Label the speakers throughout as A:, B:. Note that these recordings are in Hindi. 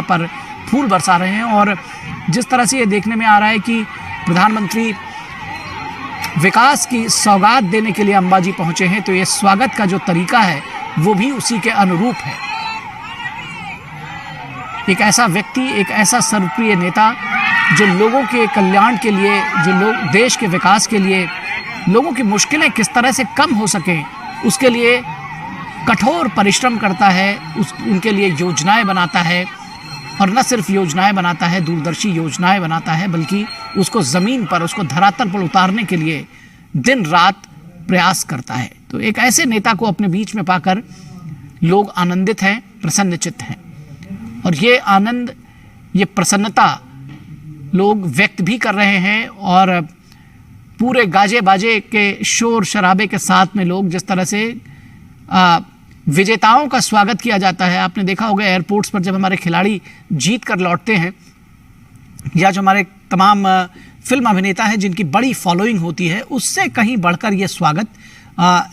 A: पर फूल बरसा रहे हैं। और जिस तरह से ये देखने में आ रहा है कि प्रधानमंत्री विकास की सौगात देने के लिए अंबाजी पहुंचे हैं, तो ये स्वागत का जो तरीका है वो भी उसी के अनुरूप है। एक ऐसा व्यक्ति, एक ऐसा सर्वप्रिय नेता जो लोगों के कल्याण के लिए, जो लोग देश के विकास के लिए, लोगों की मुश्किलें किस तरह से कम हो सकें उसके लिए कठोर परिश्रम करता है, उनके लिए योजनाएं बनाता है। और न सिर्फ योजनाएं बनाता है, दूरदर्शी योजनाएं बनाता है, बल्कि उसको ज़मीन पर, उसको धरातल पर उतारने के लिए दिन रात प्रयास करता है। तो एक ऐसे नेता को अपने बीच में पाकर लोग आनंदित हैं, प्रसन्नचित्त हैं। और ये आनंद, ये प्रसन्नता लोग व्यक्त भी कर रहे हैं। और पूरे गाजे बाजे के शोर शराबे के साथ में लोग जिस तरह से विजेताओं का स्वागत किया जाता है, आपने देखा होगा एयरपोर्ट्स पर जब हमारे खिलाड़ी जीत कर लौटते हैं, या जो हमारे तमाम फिल्म अभिनेता हैं जिनकी बड़ी फॉलोइंग होती है, उससे कहीं बढ़कर ये स्वागत,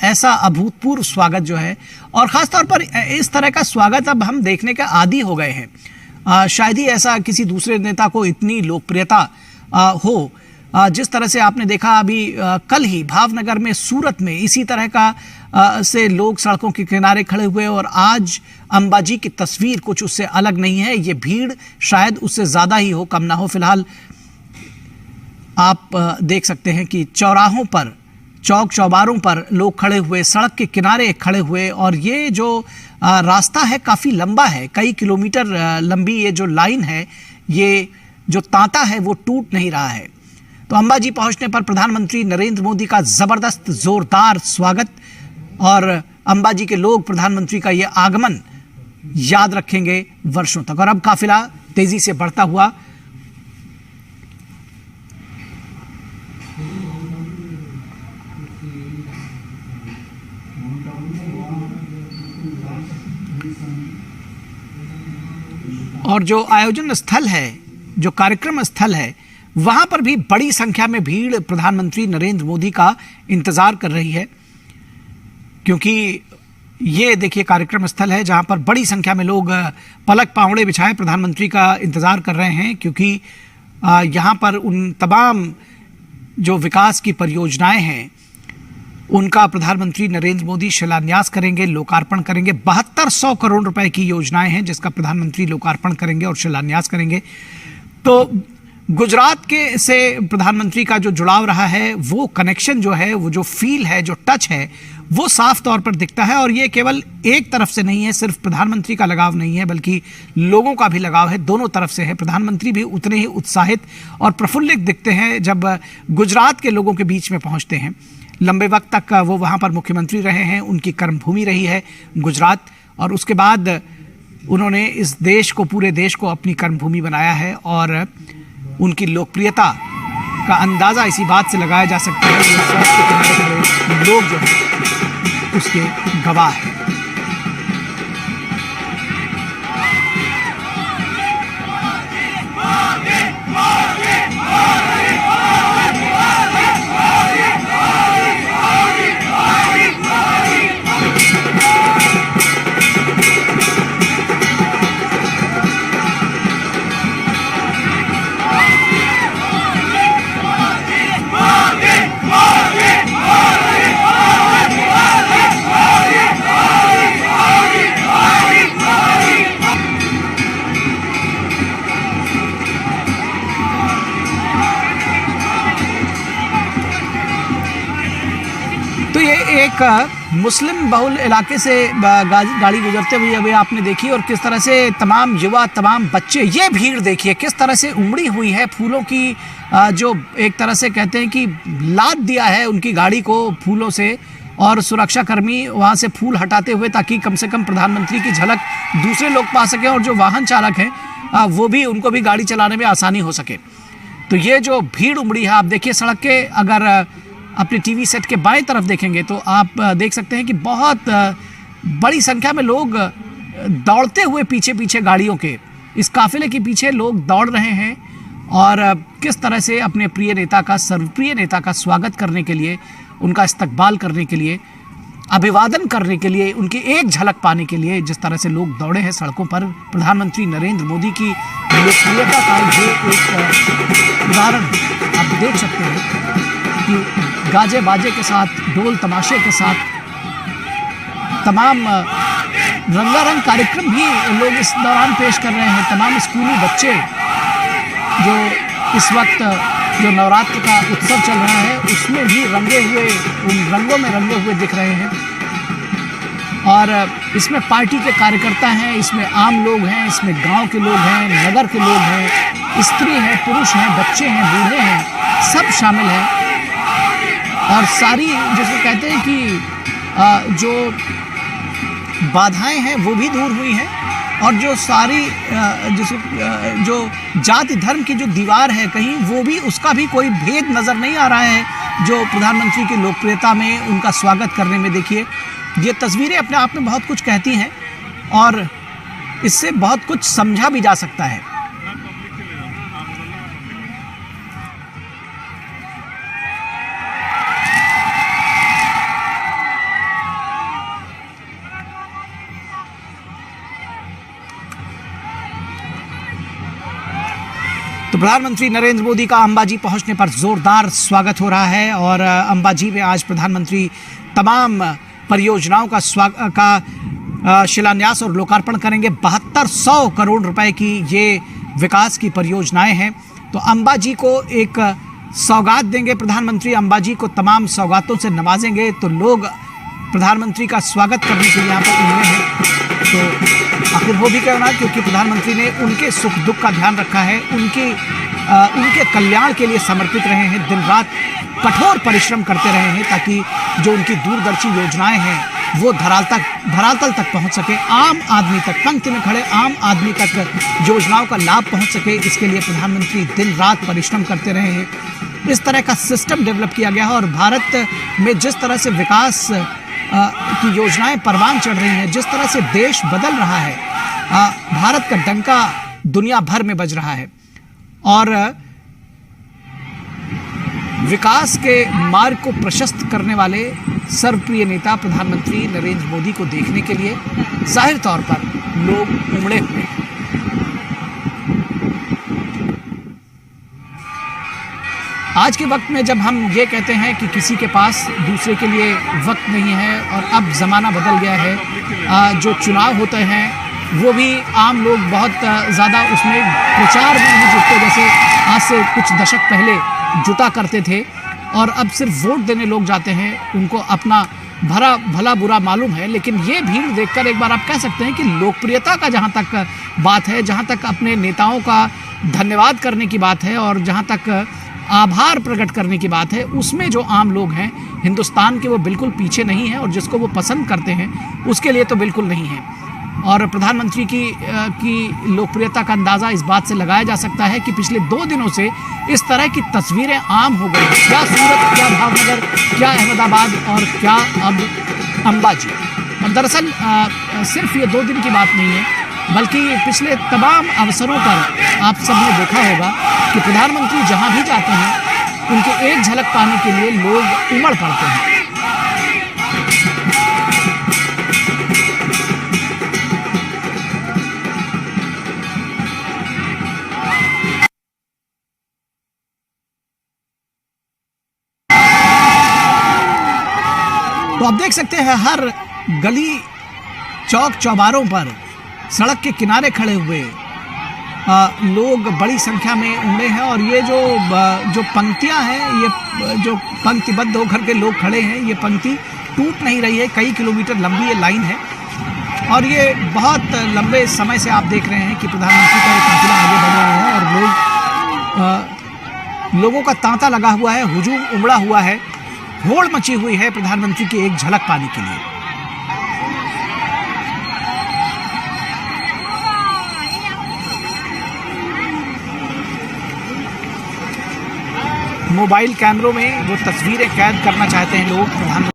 A: ऐसा अभूतपूर्व स्वागत जो है, और ख़ास तौर पर इस तरह का स्वागत अब हम देखने का आदी हो गए हैं। शायद ही ऐसा किसी दूसरे नेता को इतनी लोकप्रियता हो। जिस तरह से आपने देखा अभी कल ही भावनगर में, सूरत में इसी तरह का से लोग सड़कों के किनारे खड़े हुए, और आज अंबाजी की तस्वीर कुछ उससे अलग नहीं है। ये भीड़ शायद उससे ज़्यादा ही हो, कम ना हो। फिलहाल आप देख सकते हैं कि चौराहों पर, चौक चौबारों पर लोग खड़े हुए, सड़क के किनारे खड़े हुए, और ये जो रास्ता है काफ़ी लंबा है, कई किलोमीटर लंबी ये जो लाइन है, ये जो तांता है वो टूट नहीं रहा है। तो अंबाजी पहुंचने पर प्रधानमंत्री नरेंद्र मोदी का ज़बरदस्त जोरदार स्वागत, और अंबाजी के लोग प्रधानमंत्री का ये आगमन याद रखेंगे वर्षों तक। और अब काफिला तेजी से बढ़ता हुआ और जो आयोजन स्थल है, जो कार्यक्रम स्थल है, वहां पर भी बड़ी संख्या में भीड़ प्रधानमंत्री नरेंद्र मोदी का इंतजार कर रही है। क्योंकि ये देखिए कार्यक्रम स्थल है जहां पर बड़ी संख्या में लोग पलक पावड़े बिछाए प्रधानमंत्री का इंतजार कर रहे हैं। क्योंकि यहां पर उन तमाम जो विकास की परियोजनाएं हैं उनका प्रधानमंत्री नरेंद्र मोदी शिलान्यास करेंगे, लोकार्पण करेंगे। 7200 करोड़ रुपए की योजनाएं हैं जिसका प्रधानमंत्री लोकार्पण करेंगे और शिलान्यास करेंगे। तो गुजरात के से प्रधानमंत्री का जो जुड़ाव रहा है, वो कनेक्शन जो है, वो जो फील है, जो टच है, वो साफ तौर पर दिखता है। और ये केवल एक तरफ से नहीं है, सिर्फ प्रधानमंत्री का लगाव नहीं है, बल्कि लोगों का भी लगाव है, दोनों तरफ से है। प्रधानमंत्री भी उतने ही उत्साहित और प्रफुल्लित दिखते हैं जब गुजरात के लोगों के बीच में पहुंचते हैं। लंबे वक्त तक वो वहाँ पर मुख्यमंत्री रहे हैं, उनकी कर्मभूमि रही है गुजरात, और उसके बाद उन्होंने इस देश को, पूरे देश को अपनी कर्मभूमि बनाया है। और उनकी लोकप्रियता का अंदाज़ा इसी बात से लगाया जा सकता है कि सड़क के किनारे खड़े लोग जो हैं उसके गवाह हैं। एक मुस्लिम बहुल इलाके से गाड़ी गुजरते हुए अभी आपने देखी, और किस तरह से तमाम युवा, तमाम बच्चे, ये भीड़ देखिए किस तरह से उमड़ी हुई है फूलों की, जो एक तरह से कहते हैं कि लाद दिया है उनकी गाड़ी को फूलों से, और सुरक्षाकर्मी वहाँ से फूल हटाते हुए ताकि कम से कम प्रधानमंत्री की झलक दूसरे लोग पा सकें, और जो वाहन चालक हैं वो भी, उनको भी गाड़ी चलाने में आसानी हो सके। तो ये जो भीड़ उमड़ी है, आप देखिए सड़क के, अगर अपने टीवी सेट के बाएं तरफ देखेंगे तो आप देख सकते हैं कि बहुत बड़ी संख्या में लोग दौड़ते हुए पीछे पीछे गाड़ियों के, इस काफिले के पीछे लोग दौड़ रहे हैं, और किस तरह से अपने प्रिय नेता का, सर्वप्रिय नेता का स्वागत करने के लिए, उनका इस्तकबाल करने के लिए अभिवादन करने के लिए, उनकी एक झलक पाने के लिए जिस तरह से लोग दौड़े हैं सड़कों पर, प्रधानमंत्री नरेंद्र मोदी की लोकप्रियता का ये एक उदाहरण आप देख सकते हैं कि गाजे बाजे के साथ, ढोल तमाशे के साथ तमाम रंगारंग कार्यक्रम भी लोग इस दौरान पेश कर रहे हैं। तमाम स्कूली बच्चे जो इस वक्त जो नवरात्र का उत्सव चल रहा है उसमें भी रंगे हुए, उन रंगों में रंगे हुए दिख रहे हैं। और इसमें पार्टी के कार्यकर्ता हैं, इसमें आम लोग हैं, इसमें गांव के लोग हैं, नगर के लोग हैं, स्त्री हैं, पुरुष हैं, बच्चे हैं, बूढ़े हैं, सब शामिल हैं। और सारी जिसको कहते हैं कि जो बाधाएं हैं वो भी दूर हुई हैं, और जो सारी जो जाति धर्म की जो दीवार है कहीं, वो भी, उसका भी कोई भेद नज़र नहीं आ रहा है जो प्रधानमंत्री की लोकप्रियता में उनका स्वागत करने में। देखिए, ये तस्वीरें अपने आप में बहुत कुछ कहती हैं और इससे बहुत कुछ समझा भी जा सकता है। तो प्रधानमंत्री नरेंद्र मोदी का अंबाजी पहुंचने पर जोरदार स्वागत हो रहा है और अंबाजी में आज प्रधानमंत्री तमाम परियोजनाओं का शिलान्यास और लोकार्पण करेंगे। 7200 करोड़ रुपए की ये विकास की परियोजनाएं हैं। तो अंबाजी को एक सौगात देंगे प्रधानमंत्री, अंबाजी को तमाम सौगातों से नवाजेंगे। तो लोग प्रधानमंत्री का स्वागत करने के लिए यहाँ पर उमड़े हैं। तो आखिर हो भी क्यों ना, क्योंकि प्रधानमंत्री ने उनके सुख दुख का ध्यान रखा है, उनके कल्याण के लिए समर्पित रहे हैं, दिन रात कठोर परिश्रम करते रहे हैं ताकि जो उनकी दूरदर्शी योजनाएं हैं वो धरातल तक पहुंच सके, आम आदमी तक, पंक्ति में खड़े आम आदमी तक योजनाओं का लाभ पहुंच सके। इसके लिए प्रधानमंत्री दिन रात परिश्रम करते रहे हैं। इस तरह का सिस्टम डेवलप किया गया है और भारत में जिस तरह से विकास की योजनाएं परवान चढ़ रही हैं, जिस तरह से देश बदल रहा है, भारत का डंका दुनिया भर में बज रहा है। और विकास के मार्ग को प्रशस्त करने वाले सर्वप्रिय नेता प्रधानमंत्री नरेंद्र मोदी को देखने के लिए जाहिर तौर पर लोग उमड़े हुए हैं। आज के वक्त में जब हम ये कहते हैं कि किसी के पास दूसरे के लिए वक्त नहीं है और अब ज़माना बदल गया है, जो चुनाव होते हैं वो भी आम लोग बहुत ज़्यादा उसमें प्रचार में नहीं जुटते जैसे आज से कुछ दशक पहले जुटा करते थे, और अब सिर्फ वोट देने लोग जाते हैं। उनको अपना भला बुरा मालूम है। लेकिन ये भीड़ देखकर एक बार आप कह सकते हैं कि लोकप्रियता का जहाँ तक बात है, जहाँ तक अपने नेताओं का धन्यवाद करने की बात है और जहाँ तक आभार प्रकट करने की बात है, उसमें जो आम लोग हैं हिंदुस्तान के वो बिल्कुल पीछे नहीं हैं, और जिसको वो पसंद करते हैं उसके लिए तो बिल्कुल नहीं है। और प्रधानमंत्री की लोकप्रियता का अंदाज़ा इस बात से लगाया जा सकता है कि पिछले 2 दिनों से इस तरह की तस्वीरें आम हो गई। क्या सूरत, क्या भावनगर, क्या अहमदाबाद और क्या अब अंबाजी। और दरअसल सिर्फ ये 2 दिन की बात नहीं है, बल्कि पिछले तमाम अवसरों पर आप सबने देखा होगा कि प्रधानमंत्री जहां भी जाते हैं उनकी एक झलक पाने के लिए लोग उमड़ पड़ते हैं। तो आप देख सकते हैं हर गली चौक चौबारों पर, सड़क के किनारे खड़े हुए लोग बड़ी संख्या में उमड़े हैं। और ये जो पंक्तियां हैं, ये जो पंक्तिबद्ध होकर के लोग खड़े हैं, ये पंक्ति टूट नहीं रही है। कई किलोमीटर लंबी ये लाइन है और ये बहुत लंबे समय से आप देख रहे हैं कि प्रधानमंत्री का ये काफिला आगे बढ़ रहा है और लोगों का तांता लगा हुआ है, हुजूम उमड़ा हुआ है, होड़ मची हुई है प्रधानमंत्री की एक झलक पाने के लिए। मोबाइल कैमरों में वो तस्वीरें कैद करना चाहते हैं लोग प्रधानमंत्री